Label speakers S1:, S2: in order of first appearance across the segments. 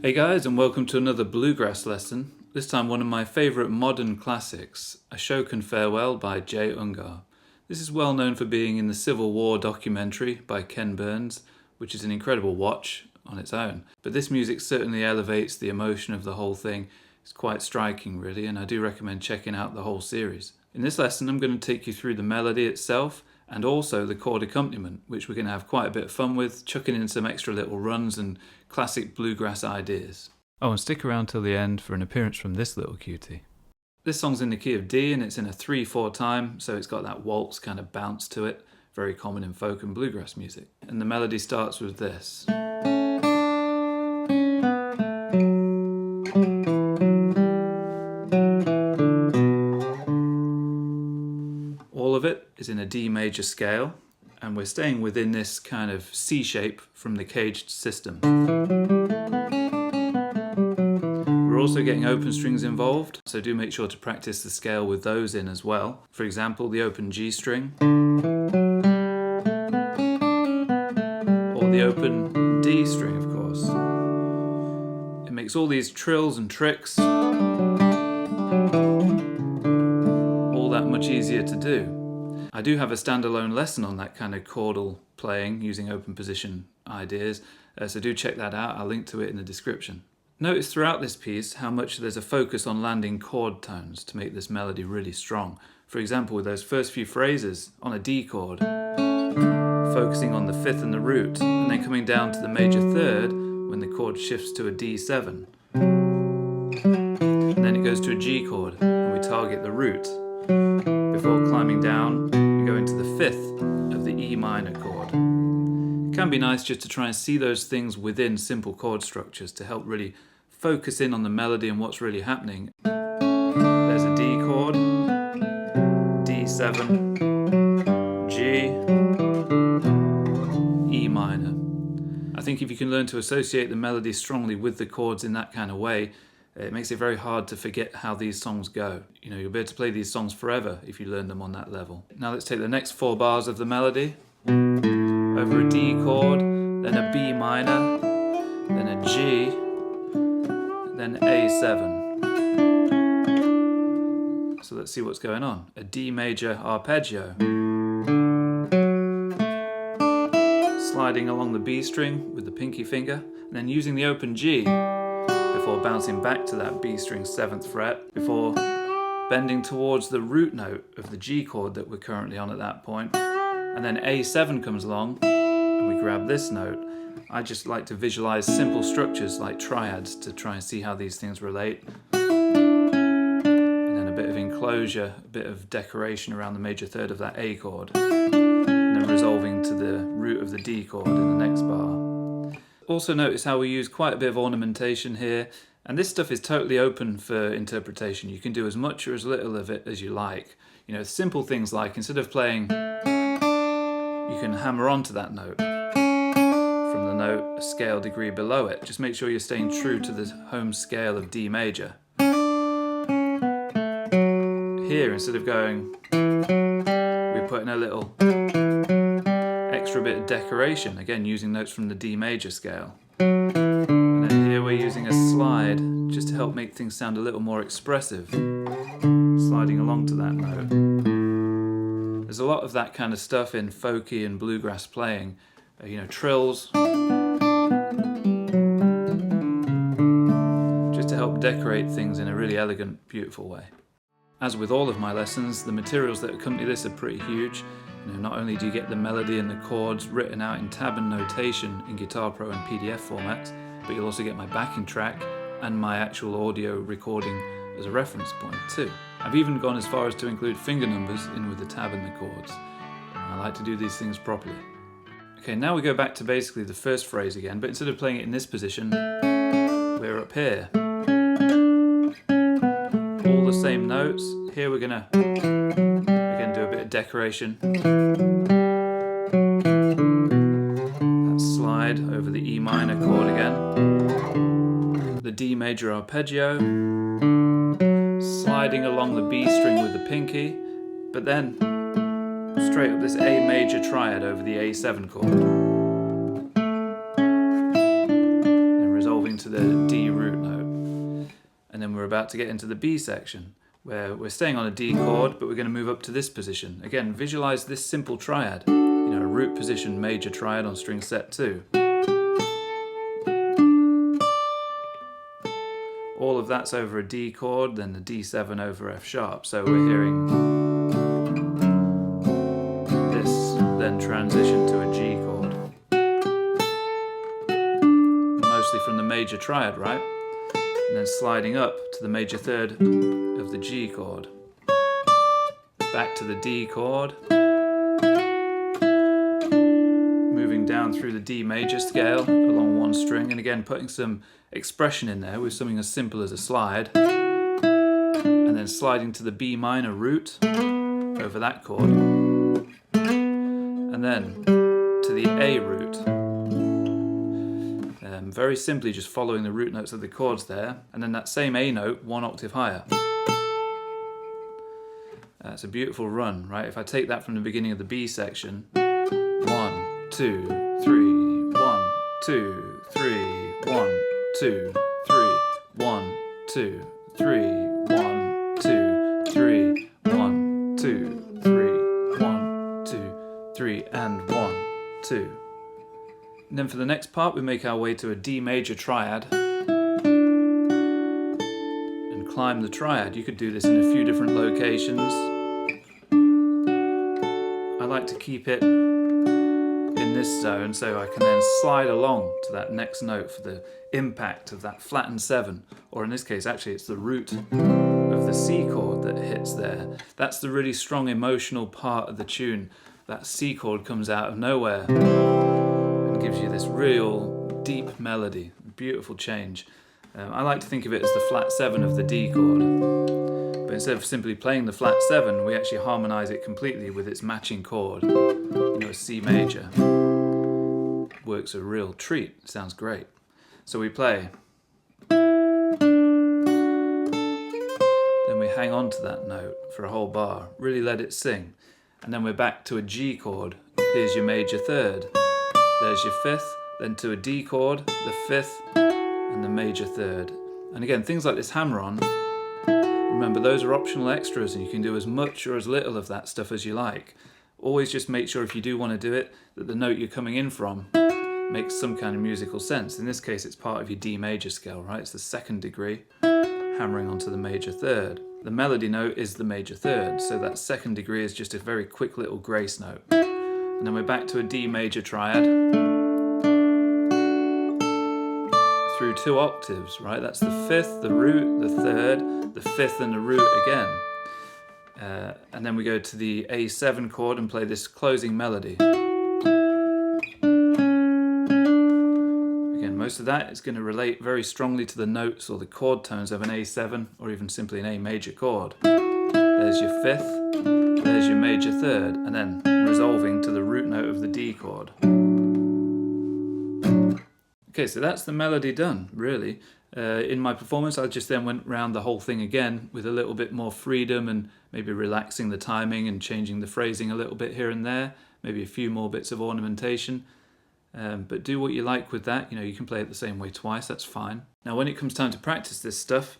S1: Hey guys, and welcome to another Bluegrass lesson. This time one of my favourite modern classics, Ashokan Farewell by Jay Ungar. This is well known for being in the Civil War documentary by Ken Burns, which is an incredible watch on its own. But this music certainly elevates the emotion of the whole thing. It's quite striking really, and I do recommend checking out the whole series. In this lesson I'm going to take you through the melody itself and also the chord accompaniment, which we're going to have quite a bit of fun with, chucking in some extra little runs and classic bluegrass ideas. Oh, and stick around till the end for an appearance from this little cutie. This song's in the key of D and it's in a 3/4 time, so it's got that waltz kind of bounce to it, very common in folk and bluegrass music. And the melody starts with this. All of it is in a D major scale, and we're staying within this kind of C shape from the caged system. We're also getting open strings involved, so do make sure to practice the scale with those in as well. For example, the open G string, or the open D string, of course. It makes all these trills and tricks all that much easier to do. I do have a standalone lesson on that kind of chordal playing using open position ideas, so do check that out. I'll link to it in the description. Notice throughout this piece how much there's a focus on landing chord tones to make this melody really strong. For example, with those first few phrases on a D chord, focusing on the fifth and the root, and then coming down to the major third when the chord shifts to a D7. And then it goes to a G chord, and we target the root, before climbing down and going to the fifth of the E minor chord. It can be nice just to try and see those things within simple chord structures to help really focus in on the melody and what's really happening. There's a D chord, D7, G, E minor. I think if you can learn to associate the melody strongly with the chords in that kind of way, it makes it very hard to forget how these songs go. You know, you'll be able to play these songs forever if you learn them on that level. Now let's take the next 4 bars of the melody. Over a D chord, then a B minor, then a G, then A7. So let's see what's going on. A D major arpeggio. Sliding along the B string with the pinky finger, and then using the open G, before bouncing back to that B string 7th fret, before bending towards the root note of the G chord that we're currently on at that point. And then A7 comes along and we grab this note. I just like to visualize simple structures like triads to try and see how these things relate. And then a bit of enclosure, a bit of decoration around the major third of that A chord. And then resolving to the root of the D chord in the next bar. Also notice how we use quite a bit of ornamentation here, and this stuff is totally open for interpretation. You can do as much or as little of it as you like. You know, simple things like instead of playing, you can hammer onto that note from the note a scale degree below it. Just make sure you're staying true to the home scale of D major. Here, instead of going, we put in a little extra bit of decoration, again using notes from the D major scale. And then here we're using a slide just to help make things sound a little more expressive, sliding along to that note. There's a lot of that kind of stuff in folky and bluegrass playing, you know, trills, just to help decorate things in a really elegant, beautiful way. As with all of my lessons, the materials that accompany this are pretty huge. You know, not only do you get the melody and the chords written out in tab and notation in Guitar Pro and PDF formats, but you'll also get my backing track and my actual audio recording as a reference point too. I've even gone as far as to include finger numbers in with the tab and the chords. I like to do these things properly. Okay, now we go back to basically the first phrase again, but instead of playing it in this position, we're up here. All the same notes. Here we're gonna again do a bit of decoration. That slide over the E minor chord again. The D major arpeggio. Sliding along the B string with the pinky, but then straight up this A major triad over the A7 chord. Then resolving to the D then we're about to get into the B section, where we're staying on a D chord, but we're going to move up to this position. Again, visualize this simple triad, you know, a root position major triad on string set 2. All of that's over a D chord, then the D7 over F sharp. So we're hearing this, then transition to a G chord. Mostly from the major triad, right? And then sliding up to the major third of the G chord. Back to the D chord. Moving down through the D major scale along one string, and again putting some expression in there with something as simple as a slide, and then sliding to the B minor root over that chord, and then to the A root. Very simply just following the root notes of the chords there, and then that same A note one octave higher. That's a beautiful run, right? If I take that from the beginning of the B section, 1, 2, 3, 1, 2, 3, 1, 2, 3, 1, 2, 3, 1, 2, 3, 1, 2, 3, 1, 2, 3, and 1, 2. And then for the next part, we make our way to a D major triad and climb the triad. You could do this in a few different locations. I like to keep it in this zone so I can then slide along to that next note for the impact of that flattened 7, or in this case actually it's the root of the C chord that hits there. That's the really strong emotional part of the tune. That C chord comes out of nowhere and gives you this real deep melody, beautiful change. I like to think of it as the flat 7 of the D chord, but instead of simply playing the flat 7, we actually harmonise it completely with its matching chord, you know, a C major. Works a real treat, sounds great. So we play, then we hang on to that note for a whole bar, really let it sing, and then we're back to a G chord. Here's your major third, there's your 5th, then to a D chord, the 5th, and the major third. And again, things like this hammer-on, remember those are optional extras and you can do as much or as little of that stuff as you like. Always just make sure if you do want to do it, that the note you're coming in from makes some kind of musical sense. In this case it's part of your D major scale, right? It's the 2nd degree, hammering onto the major third. The melody note is the major third, so that 2nd degree is just a very quick little grace note. And then we're back to a D major triad through 2 octaves, right? That's the 5th, the root, the 3rd, the 5th and the root again. And then we go to the A7 chord and play this closing melody. Again, most of that is going to relate very strongly to the notes or the chord tones of an A7 or even simply an A major chord. There's your 5th, there's your major third, and then resolving to the root note of the D chord. Okay, so that's the melody done, really. In my performance, I just then went round the whole thing again with a little bit more freedom and maybe relaxing the timing and changing the phrasing a little bit here and there, maybe a few more bits of ornamentation. But do what you like with that. You know, you can play it the same way twice, that's fine. Now, when it comes time to practice this stuff,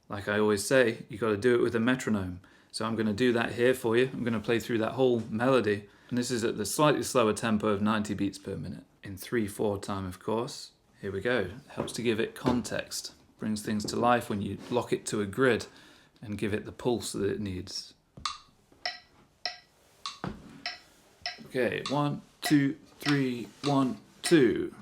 S1: like I always say, you've got to do it with a metronome. So I'm going to do that here for you. I'm going to play through that whole melody. And this is at the slightly slower tempo of 90 beats per minute, in 3/4 time, of course. Here we go. It helps to give it context. Brings things to life when you lock it to a grid and give it the pulse that it needs. Okay, 1, 2, 3, 1, 2.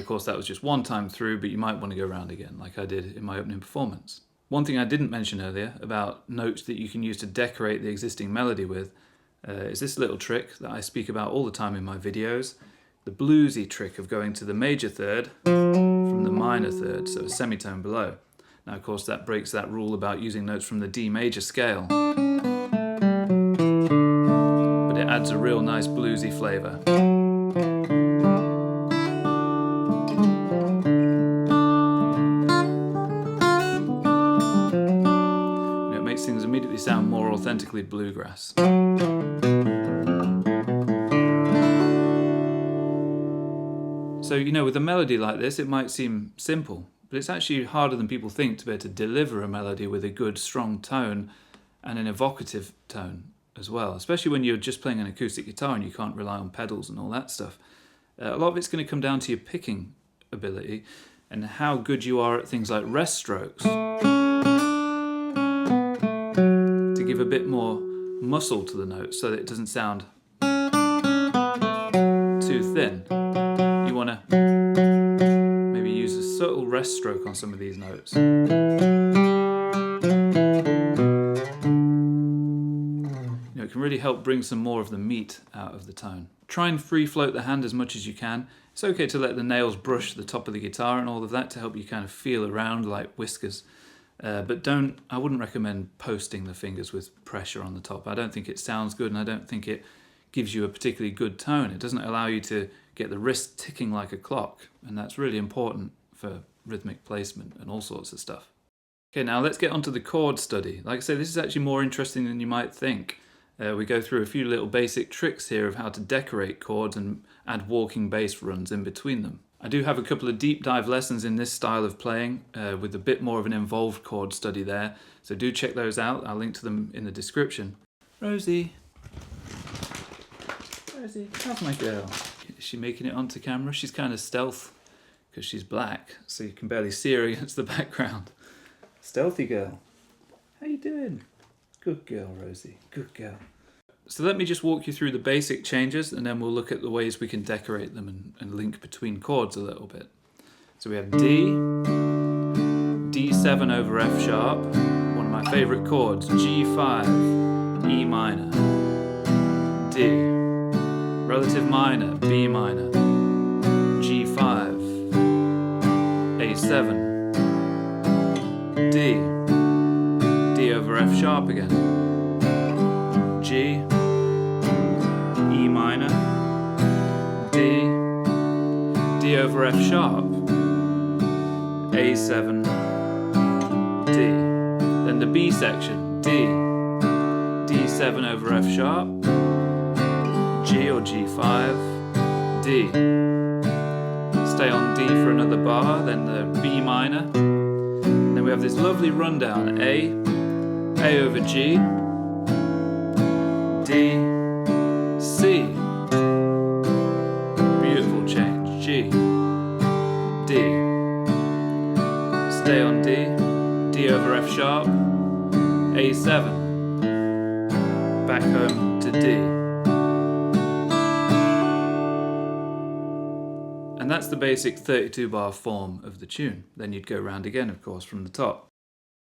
S1: of course that was just one time through, but you might want to go around again like I did in my opening performance. One thing I didn't mention earlier about notes that you can use to decorate the existing melody with is this little trick that I speak about all the time in my videos, the bluesy trick of going to the major third from the minor third, so a semitone below. Now of course that breaks that rule about using notes from the D major scale, but it adds a real nice bluesy flavour. It makes things immediately sound more authentically bluegrass. So, with a melody like this, it might seem simple, but it's actually harder than people think to be able to deliver a melody with a good, strong tone and an evocative tone as well, especially when you're just playing an acoustic guitar and you can't rely on pedals and all that stuff. A lot of it's going to come down to your picking ability and how good you are at things like rest strokes to give a bit more muscle to the notes so that it doesn't sound too thin. You want to maybe use a subtle rest stroke on some of these notes. It can really help bring some more of the meat out of the tone. Try and free float the hand as much as you can. It's okay to let the nails brush the top of the guitar and all of that to help you kind of feel around like whiskers. But I wouldn't recommend posting the fingers with pressure on the top. I don't think it sounds good, and I don't think it gives you a particularly good tone. It doesn't allow you to get the wrist ticking like a clock, and that's really important for rhythmic placement and all sorts of stuff. Okay, now let's get onto the chord study. Like I say, this is actually more interesting than you might think. We go through a few little basic tricks here of how to decorate chords and add walking bass runs in between them. I do have a couple of deep dive lessons in this style of playing with a bit more of an involved chord study there, so do check those out. I'll link to them in the description. Rosie, how's my girl? Is she making it onto camera? She's kind of stealth because she's black, so you can barely see her against the background. Stealthy girl. How you doing? Good girl, Rosie. Good girl. So let me just walk you through the basic changes, and then we'll look at the ways we can decorate them and link between chords a little bit. So we have D, D7 over F sharp, one of my favourite chords, G5, E minor, D, relative minor, B minor, G5, A7, D, D over F sharp again, G, E minor, D, D over F sharp, A7, D. Then the B section, D, D7 over F sharp, G or G5, D. Stay on D for another bar, then the B minor. Then we have this lovely rundown, A over G, D, C. Beautiful change, G, D. Stay on D, D over F sharp, A7. Back home to D. And that's the basic 32 bar form of the tune. Then you'd go round again, of course, from the top.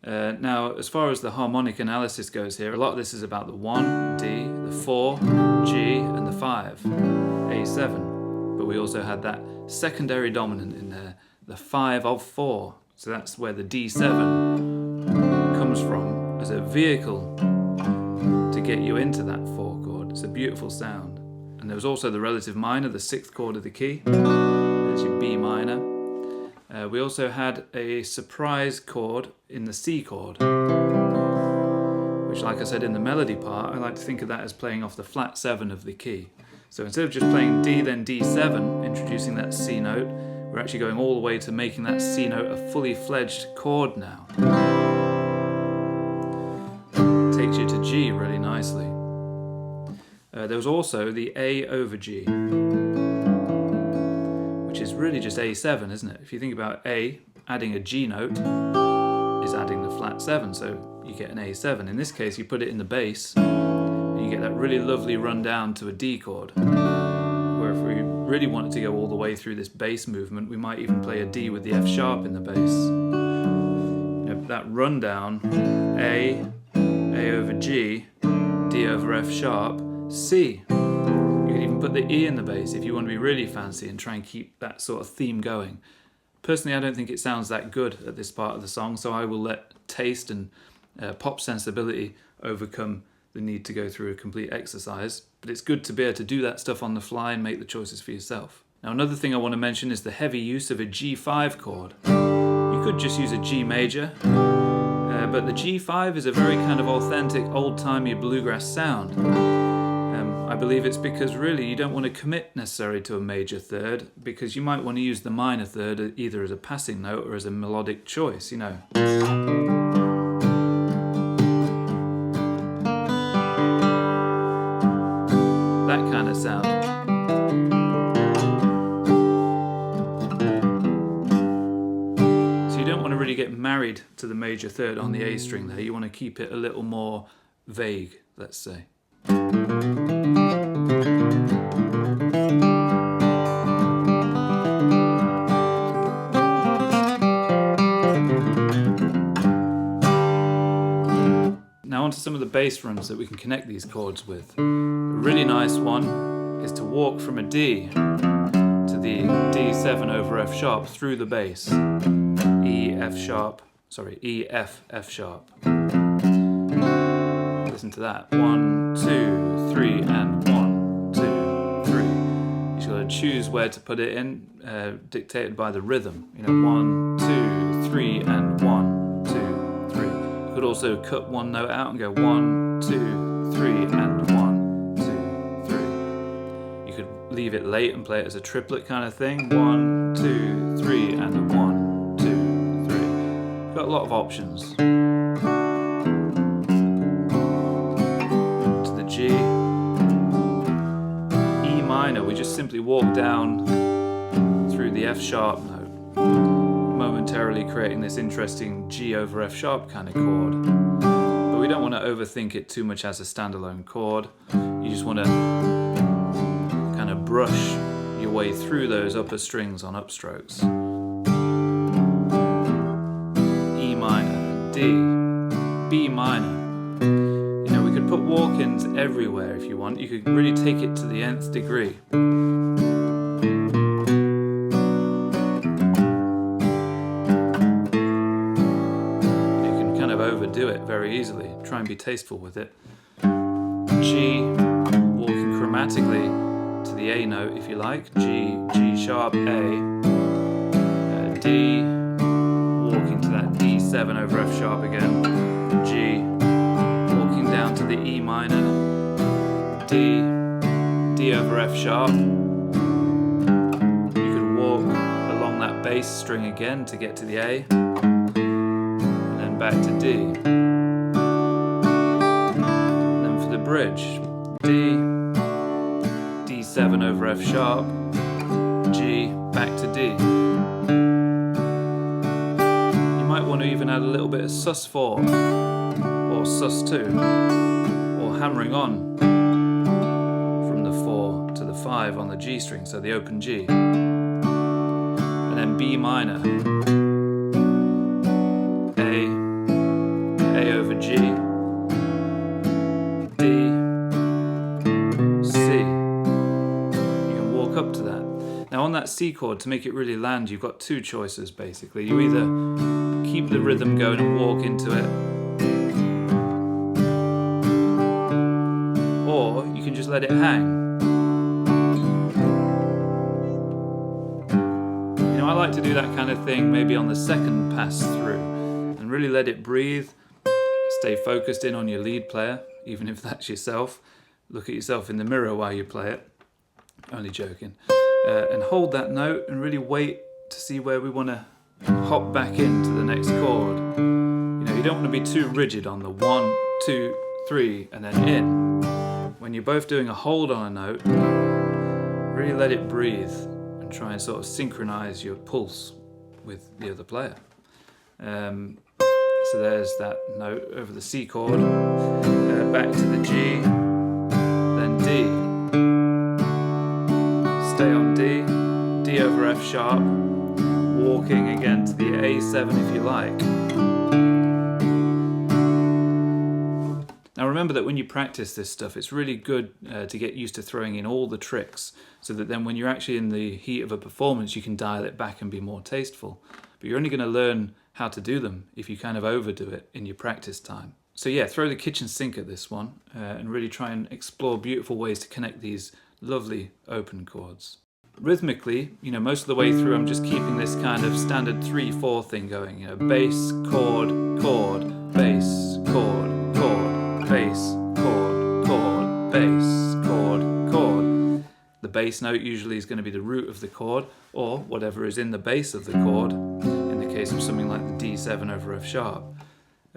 S1: Now, as far as the harmonic analysis goes here, a lot of this is about the 1, D, the 4, G, and the 5, A7. But we also had that secondary dominant in there, the 5 of 4. So that's where the D7 comes from as a vehicle to get you into that 4 chord. It's a beautiful sound. And there was also the relative minor, the 6th chord of the key. There's your B minor. We also had a surprise chord in the C chord, which, like I said in the melody part, I like to think of that as playing off the flat 7 of the key. So instead of just playing D then D7, introducing that C note, we're actually going all the way to making that C note a fully fledged chord now. Takes you to G really nicely. There was also the A over G, which is really just A7, isn't it? If you think about A, adding a G note is adding the flat 7, so you get an A7. In this case, you put it in the bass, and you get that really lovely run down to a D chord. Where if we really wanted to go all the way through this bass movement, we might even play a D with the F sharp in the bass. You know, that rundown, A over G, D over F sharp, C. You could even put the E in the bass if you want to be really fancy and try and keep that sort of theme going. Personally, I don't think it sounds that good at this part of the song, so I will let taste and pop sensibility overcome the need to go through a complete exercise. But it's good to be able to do that stuff on the fly and make the choices for yourself. Now, another thing I want to mention is the heavy use of a G5 chord. You could just use a G major, but the G5 is a very kind of authentic, old-timey bluegrass sound. I believe it's because really you don't want to commit necessarily to a major third, because you might want to use the minor third either as a passing note or as a melodic choice, you know. That kind of sound. So you don't want to really get married to the major third on the A string there. You want to keep it a little more vague, let's say. Now onto some of the bass runs that we can connect these chords with. A really nice one is to walk from a D to the D7 over F sharp through the bass. E, F sharp, E, F, F sharp. Listen to that. 1, 2, 3, and 1, 2, 3. You just got to choose where to put it in, dictated by the rhythm. You know, 1, 2, 3, and 1, 2, 3. You could also cut one note out and go 1, 2, 3, and 1, 2, 3. You could leave it late and play it as a triplet kind of thing. 1, 2, 3, and 1, 2, 3. You've got a lot of options. G, E minor, we just simply walk down through the F sharp note, momentarily creating this interesting G over F sharp kind of chord. But we don't want to overthink it too much as a standalone chord. You just want to kind of brush your way through those upper strings on upstrokes. E minor, D, B minor. Put walk-ins everywhere if you want. You could really take it to the nth degree. You can kind of overdo it very easily. Try and be tasteful with it. G, walking chromatically to the A note if you like. G, G sharp, A. D, walking to that D7 over F sharp again. G, down to the E minor, D, D over F sharp. You could walk along that bass string again to get to the A, and then back to D. And then for the bridge, D, D7 over F sharp, G, back to D. You might want to even add a little bit of sus4. Or sus2, or hammering on from the 4 to the 5 on the G string, so the open G. And then B minor, A over G, D, C. You can walk up to that. Now on that C chord, to make it really land, you've got two choices basically. You either keep the rhythm going and walk into it, or you can just let it hang. You know, I like to do that kind of thing maybe on the second pass through and really let it breathe. Stay focused in on your lead player, even if that's yourself. Look at yourself in the mirror while you play it. Only joking. And hold that note and really wait to see where we want to hop back into the next chord. You know, you don't want to be too rigid on the 1, 2, 3 and then in. When you're both doing a hold on a note, really let it breathe and try and sort of synchronize your pulse with the other player. So there's that note over the C chord, back to the G, then D. stay on D, D over F sharp, walking again to the A7 if you like. Now remember that when you practice this stuff, it's really good to get used to throwing in all the tricks, so that then when you're actually in the heat of a performance, you can dial it back and be more tasteful. But you're only going to learn how to do them if you kind of overdo it in your practice time. So yeah, throw the kitchen sink at this one and really try and explore beautiful ways to connect these lovely open chords. Rhythmically, most of the way through I'm just keeping this kind of standard 3/4 thing going, bass, chord, chord, bass, chord, chord, bass, chord, chord, bass, chord, chord. The bass note usually is going to be the root of the chord, or whatever is in the bass of the chord, in the case of something like the D7 over F sharp.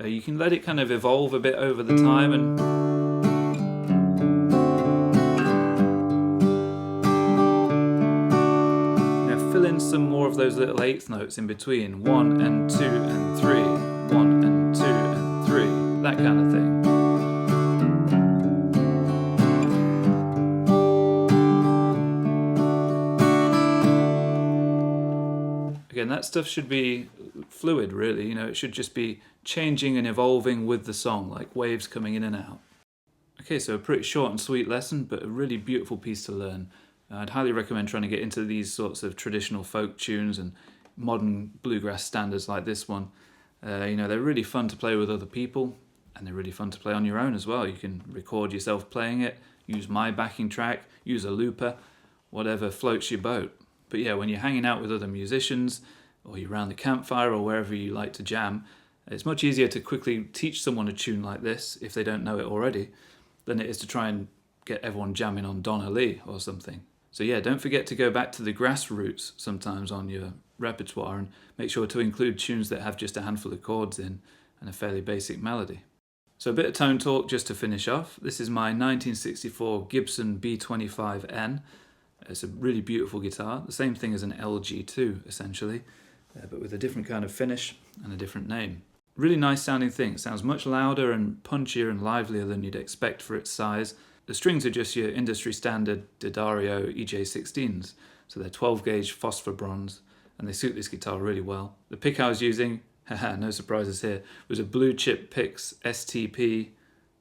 S1: You can let it kind of evolve a bit over the time and fill in some more of those little eighth notes in between, 1 and 2 and 3, 1 and 2 and 3, that kind of thing. Again, that stuff should be fluid, really. It should just be changing and evolving with the song, like waves coming in and out. Okay, so a pretty short and sweet lesson, but a really beautiful piece to learn. I'd highly recommend trying to get into these sorts of traditional folk tunes and modern bluegrass standards like this one. They're really fun to play with other people, and they're really fun to play on your own as well. You can record yourself playing it, use my backing track, use a looper, whatever floats your boat. But yeah, when you're hanging out with other musicians, or you're around the campfire, or wherever you like to jam, it's much easier to quickly teach someone a tune like this, if they don't know it already, than it is to try and get everyone jamming on Donna Lee or something. So yeah, don't forget to go back to the grassroots sometimes on your repertoire, and make sure to include tunes that have just a handful of chords in and a fairly basic melody. So a bit of tone talk just to finish off. This is my 1964 Gibson B25N. It's a really beautiful guitar, the same thing as an LG2 essentially, but with a different kind of finish and a different name. Really nice sounding thing. It sounds much louder and punchier and livelier than you'd expect for its size. The strings are just your industry standard D'Addario EJ16s, so they're 12 gauge phosphor bronze, and they suit this guitar really well. The pick I was using, haha, no surprises here, was a Blue Chip Picks STP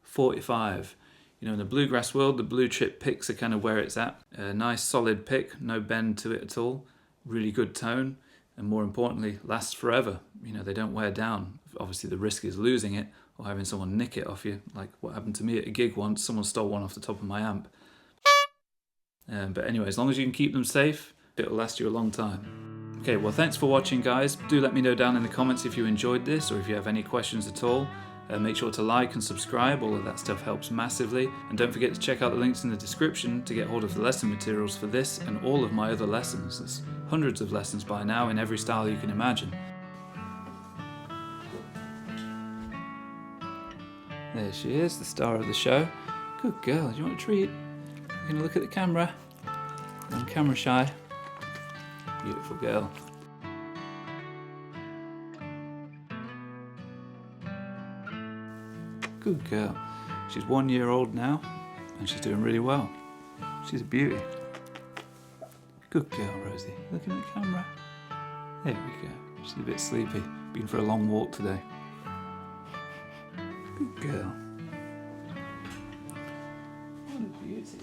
S1: 45. In the bluegrass world, the Blue Chip picks are kind of where it's at. A nice solid pick, no bend to it at all, really good tone, and more importantly, lasts forever. They don't wear down. Obviously the risk is losing it or having someone nick it off you, like what happened to me at a gig once. Someone stole one off the top of my amp. But anyway, as long as you can keep them safe, it'll last you a long time. Okay, well thanks for watching, guys. Do let me know down in the comments if you enjoyed this, or if you have any questions at all. Make sure to like and subscribe, all of that stuff helps massively. And don't forget to check out the links in the description to get hold of the lesson materials for this and all of my other lessons. There's hundreds of lessons by now in every style you can imagine. There she is, the star of the show. Good girl, do you want a treat? You're gonna look at the camera? I'm camera shy. Beautiful girl. Good girl. She's 1 year old now, and she's doing really well. She's a beauty. Good girl, Rosie. Looking at the camera. There we go. She's a bit sleepy. Been for a long walk today. Good girl. What a beauty.